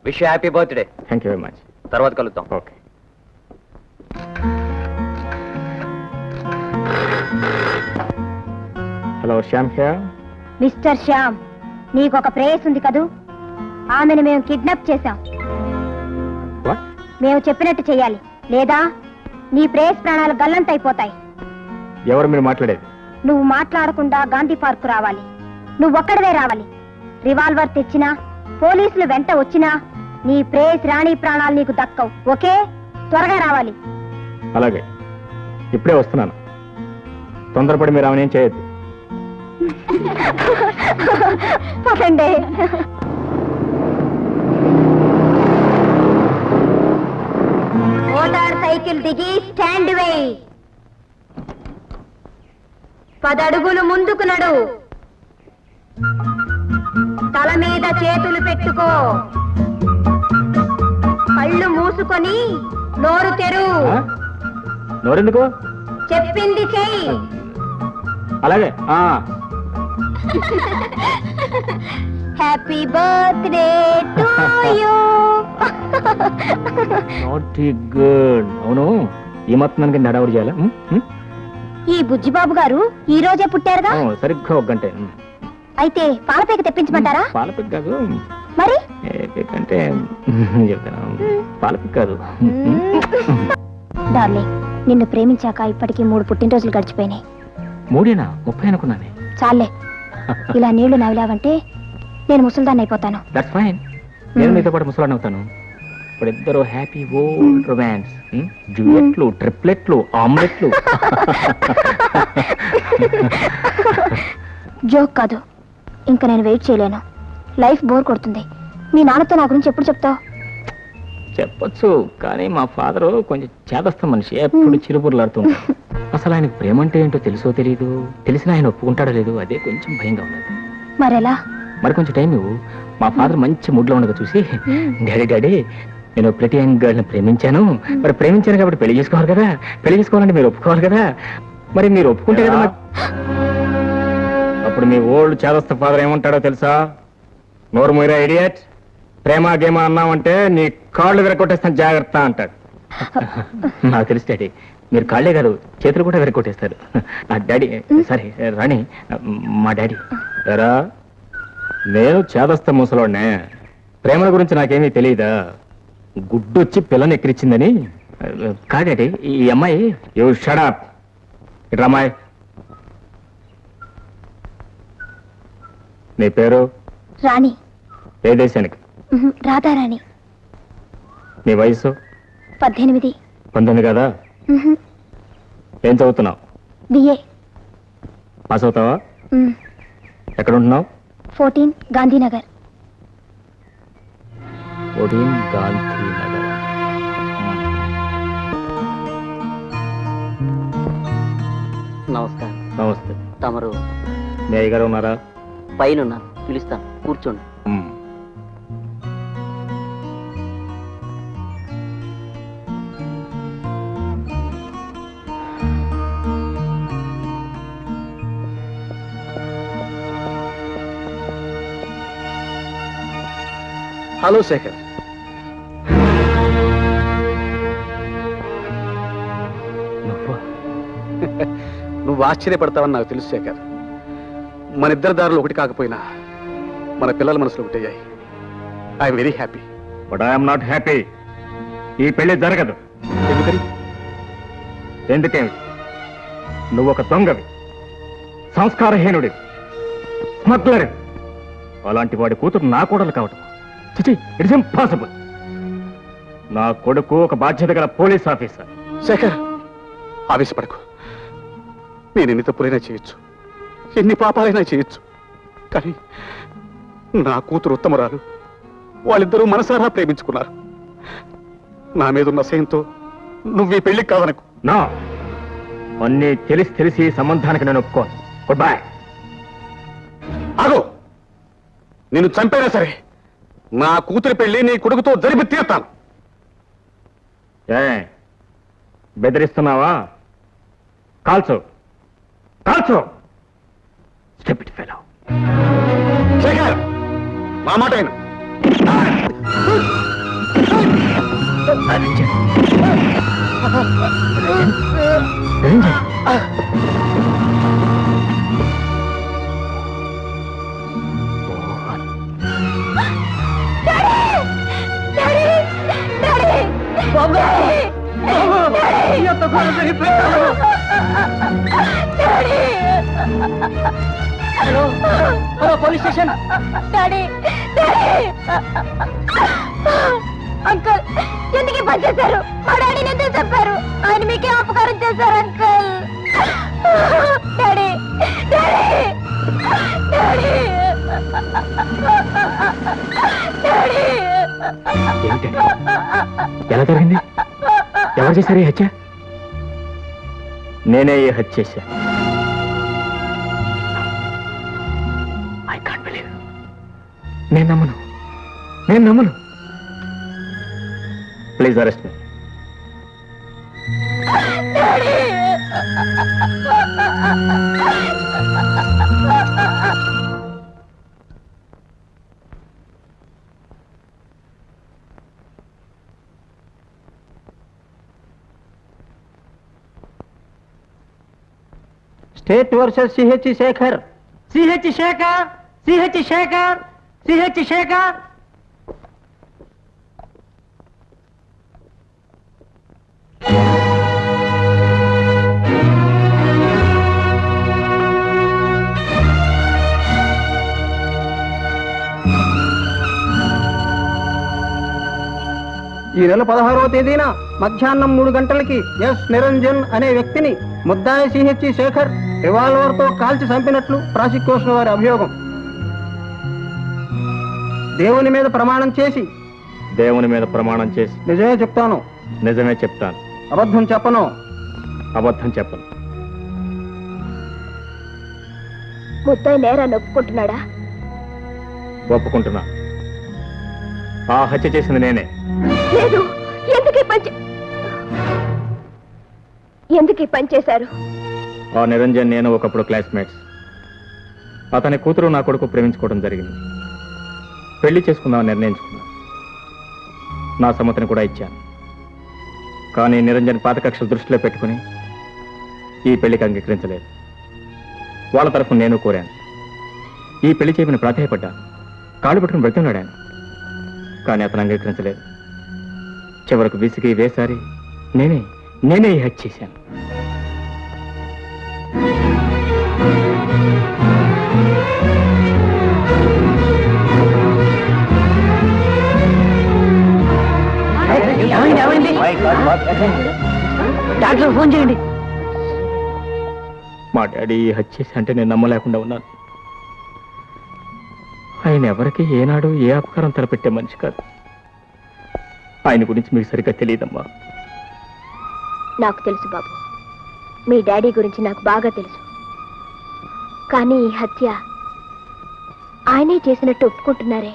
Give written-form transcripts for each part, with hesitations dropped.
Wish happy birthday. Thank you very much. తర్వాత కలుద్దాం. Okay. Hello Shyam here. Mister Shyam, నీకొక ప్రేయస్ ఉంది కదూ, ఆమెను మేము కిడ్నాప్ చేశాం. వాట్? మేము చెప్పినట్టు చెయ్యాలి, లేదా నీ ప్రేయస్ ప్రాణాలు గల్లంతైపోతాయి. ఎవరు మీరు మాట్లాడేది? నువ్వు మాట్లాడకుండా గాంధీ పార్క్ రావాలి. నువ్వొక్కడవే రావాలి. రివాల్వర్ తెచ్చినా, పోలీసులు వెంట వచ్చినా నీ ప్రేయస్ రాణి ప్రాణాలు నీకు దక్కవు. ఓకే, త్వరగా రావాలి. అలాగే, ఇప్పుడే వస్తున్నాను. తొందరపడి మీరు ఆమెను ఏం చేయొద్దు. పదండి. మోటార్ సైకిల్ దిగి స్టాండ్ వేయి. 10 అడుగులు ముందుకు నడు. తల మీద చేతులు పెట్టుకో. కళ్ళు మూసుకొని నోరు తెరు. నోరెందుకు? చెప్పింది చెయ్యి. అలాగే. Happy birthday to you. Not good. అవును, ఈ మొత్తం మనకి నడవడి చేయాలా? ఈ బుజ్జిబాబు గారు ఈ రోజే పుట్టారుగా. సరిగ్గా 1 గంట. అయితే పాలపేక తెప్పించమంటారా? పాలపిక్ కాదు. మరి అంటే చెప్తాను, పాలపిక్ కాదు. డార్లింగ్, నిన్ను ప్రేమించాక ఇప్పటికీ 3 పుట్టినరోజులు గడిచిపోయినాయి. 3 30 అనుకున్నానే. చాలే, ఇలా నీళ్లు నవ్విలావంటే నేను ముసల్దాన్ని అయిపోతాను. That's fine. నేను మీతో పాటు ముసలాన్ని అవుతాను. ఇప్పుడు ఇద్దరు హ్యాపీ ఓల్డ్ రొమాన్స్, డ్యూయెట్లు, ట్రిప్లెట్లు, ఆమ్లెట్లు. జోక్ కాదు, ఇంకా నేను వెయిట్ చేయలేను. లైఫ్ బోర్ కొడుతుంది. మీ నాన్నతో నా గురించి ఎప్పుడు చెప్తావు? చెప్పొచ్చు, కానీ మా ఫాదరు కొంచెం చేదస్త మనిషి, ఎప్పుడు చిరుబుర్లాడుతుంటాడు. అసలు ఆయనకు ప్రేమ అంటే ఏంటో తెలుసో తెలీదు. తెలిసినా ఆయన ఒప్పుకుంటాడో లేదు, అదే కొంచెం భయంగా ఉన్నది. మరెలా? మరి కొంచెం టైం ఇవ్వు. మా ఫాదర్ మంచి మూడ్లో ఉండగా చూసి, డాడీ డాడీ నేను ప్రతి యంగ్ గర్ల్ని ప్రేమించాను, మరి ప్రేమించాను కాబట్టి పెళ్లి చేసుకోవాలి కదా, పెళ్లి చేసుకోవాలంటే మీరు ఒప్పుకోవాలి కదా, మరి మీరు ఒప్పుకుంటే కదా. అప్పుడు మీ ఓల్డ్ చేదస్త ఫాదర్ ఏమంటాడో తెలుసా? నోరు మీరా ఇడియట్, ప్రేమ గేమ అన్నామంటే నీ కాళ్ళు విరగొట్టేస్తాను జాగ్రత్త అంటాడు. నాకు తెలుసు డాడీ, మీరు కాళ్లే కాదు చేతులు కూడా విరగొట్టేస్తారు. నా డాడీ, సారీ రాణి, మా డాడీ. ఎరా, నేను చేదస్త ముసలోడ్నే, ప్రేమల గురించి నాకేమీ తెలియదా? గుడ్డొచ్చి పిల్లని ఎక్కిరిచ్చిందని కాదండి ఈ అమ్మాయి. You shut up. ఇట్రా అమ్మాయి. నీ పేరు? రాణి. ఏ దేశానికి? రాధారాణి. నీ వయసు? 18. 19 కదా? ఏం చదువుతున్నావు? బిఏ. పాస్ అవుతావా? ఎక్కడ ఉంటున్నావు? 14 గాంధీనగర్. 14 గాంధీనగర్. నమస్కారం. నమస్తే. తమరు? మీ అయ్యగారు ఉన్నారా? పైన పిలుస్తాను, కూర్చోండి. హలో శేఖర్. నువ్వు ఆశ్చర్యపడతావని నాకు తెలుసు శేఖర్. మన ఇద్దరు దారులు ఒకటి కాకపోయినా మన పిల్లల మనసులు ఒకటయ్యాయి. I'm very happy. But I'm not happy. ఈ పెళ్లి జరగదు. ఎందుకని? ఎందుకేమి? నువ్వు ఒక దొంగవి, సంస్కారహీనుడి, స్మగ్లర్. అలాంటి వాడి కూతురు నా కోడలు కావటం చిచి, ఇట్స్ ఇంపాసిబుల్. నా కొడుకు ఒక బాధ్యత గల పోలీస్ ఆఫీసర్. శేఖర్, ఆవేశపడకు. నేను ఎన్ని తప్పులైనా చేయొచ్చు, ఎన్ని పాపాలైనా చేయొచ్చు, కానీ నా కూతురు ఉత్తమరాలు. వాళ్ళిద్దరూ మనసారా ప్రేమించుకున్నారు. నా మీద ఉన్న సయంతో నువ్వు ఈ పెళ్లికి కాదనకు. నా అన్నీ తెలిసి సంబంధానికి నేను ఒప్పుకోను. Good bye. ఆగో, నిన్ను చంపైనా సరే నా కూతురి పెళ్లి నీ కొడుకుతో జరిపి తీరుతాను. ఏ బెదిరిస్తున్నావా? కాల్చు, కాల్చు. Stupid fellow. శేఖర్, నా మాట అయినా hello hello police station. Daddy uncle ఎందుకు పని చేశారు? మా డాడీని ఎందుకు చెప్పారు? ఆయన మీకే అపకారం చేశారు uncle. Daddy daddy daddy daddy ఎలా జరిగింది? ఎవరు చేశారు ఈ హత్య? నేనే ఈ హత్య చేశా. I can't believe. నేను నమ్మను. Please arrest me. State versus CH Shekhar. ఈ నెల 16వ తేదీన మధ్యాహ్నం 3 గంటలకి ఎస్ నిరంజన్ అనే వ్యక్తిని ముద్దాయి సిహెచ్ శేఖర్ రివాల్వర్ తో కాల్చి చంపినట్లు ప్రాసిక్యూషన్ వారి అభియోగం. దేవుని మీద ప్రమాణం చేసి నిజమే చెప్తాను, అబద్ధం చెప్పను. ముద్దాయి నేరాన్ని ఒప్పుకుంటున్నాడా? ఒప్పుకుంటున్నా. ఆ హత్య చేసింది నేనే. లేదు. ఎందుకు ఈ పని చేశారు? ఆ నిరంజన్ నేను ఒకప్పుడు క్లాస్మేట్స్. అతని కూతురు నా కొడుకు ప్రేమించుకోవడం జరిగింది. పెళ్లి చేసుకుందామని నిర్ణయించుకున్నా. నా సమ్మతిని కూడా ఇచ్చాను. కానీ నిరంజన్ పాత కక్షలు దృష్టిలో పెట్టుకుని ఈ పెళ్లికి అంగీకరించలేదు. వాళ్ళ తరఫున నేను కోరాను. ఈ పెళ్లి చేయమని ప్రాధాయపడ్డాను. కాళ్ళు పట్టుకుని బ్రతిమలాడాను. కానీ అతను అంగీకరించలేదు. చివరకు విసిగి వేసారి నేనే ఈ హత్య చేశాను. డాక్టర్ ఫోన్ చేయండి. మా డాడీ ఈ హత్య చేసి అంటే నేను నమ్మలేకుండా ఉన్నాను. ఆయన ఎవరికి ఏనాడు ఏ అపకారం తలపెట్టే మనిషి కాదు. ఆయన గురించి మీకు సరిగ్గా తెలియదమ్మా. నాకు తెలుసు బాబు, మీ డాడీ గురించి నాకు బాగా తెలుసు. కానీ ఈ హత్య ఆయనే చేసినట్టు ఒప్పుకుంటున్నారే,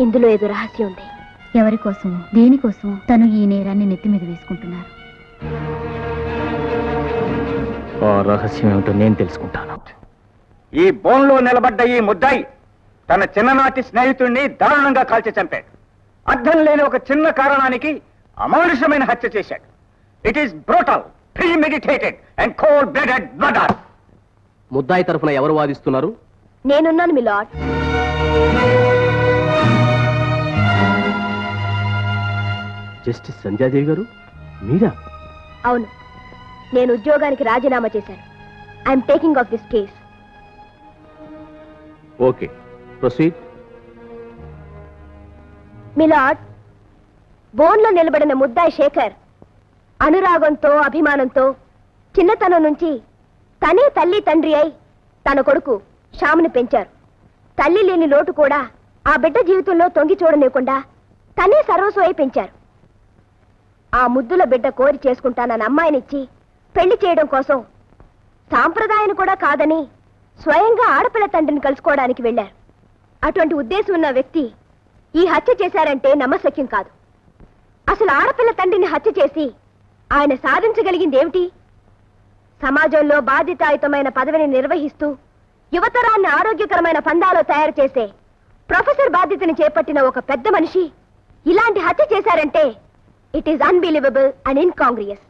ఇందులో ఏదో రహస్యం ఉంది. ఎవరి కోసమో దేనికోసమో తను ఈ నేరాన్ని నెత్తి మీద వేసుకుంటున్నారు. ఆ రహస్యం ఏమిటో నేను తెలుసుకుంటాను. ఈ బోన్లో నిలబడ్డ ఈ ముద్దాయి తన చిన్ననాటి స్నేహితుడిని దారుణంగా కాల్చి చంపాడు. అర్థం లేని ఒక చిన్న కారణానికి అమానుషమైన హత్య చేశాడు. It is brutal, premeditated and cold blooded murder. ముద్దాయి తరఫున ఎవరు వాదిస్తున్నారు? నేనున్నాను మీ లార్డ్. జస్టిస్ సంధ్యాదేవి గారు మీరా? అవును, నేను ఉద్యోగానికి రాజీనామా చేశాను. I'm taking of this case. Okay, proceed. My lord, బోన్లో నిలబడిన ముద్దాయి శేఖర్ అనురాగంతో అభిమానంతో చిన్నతనం నుంచి తనే తల్లి తండ్రి అయి తన కొడుకు శ్యామ్ని పెంచారు. తల్లి లేని లోటు కూడా ఆ బిడ్డ జీవితంలో తొంగి చూడలేకుండా తనే సర్వస్వం అయి పెంచారు. ఆ ముద్దుల బిడ్డ కోరి చేసుకుంటానన్న అమ్మాయినిచ్చి పెళ్లి చేయడం కోసం సాంప్రదాయాన్ని కూడా కాదని స్వయంగా ఆడపిల్ల తండ్రిని కలుసుకోవడానికి వెళ్లారు. అటువంటి ఉద్దేశం ఉన్న వ్యక్తి ఈ హత్య చేశారంటే నమ్మశక్యం కాదు. అసలు ఆడపిల్ల తండ్రిని హత్య చేసి ఆయన సాధించగలిగింది ఏమిటి? సమాజంలో బాధ్యతాయుతమైన పదవిని నిర్వహిస్తూ యువతరాన్ని ఆరోగ్యకరమైన పందాలో తయారు చేసే ప్రొఫెసర్ బాధ్యతని చేపట్టిన ఒక పెద్ద మనిషి ఇలాంటి హత్య చేశారంటే ఇట్ ఈస్ అన్బిలీవబుల్ అండ్ ఇన్కాంగ్రియస్.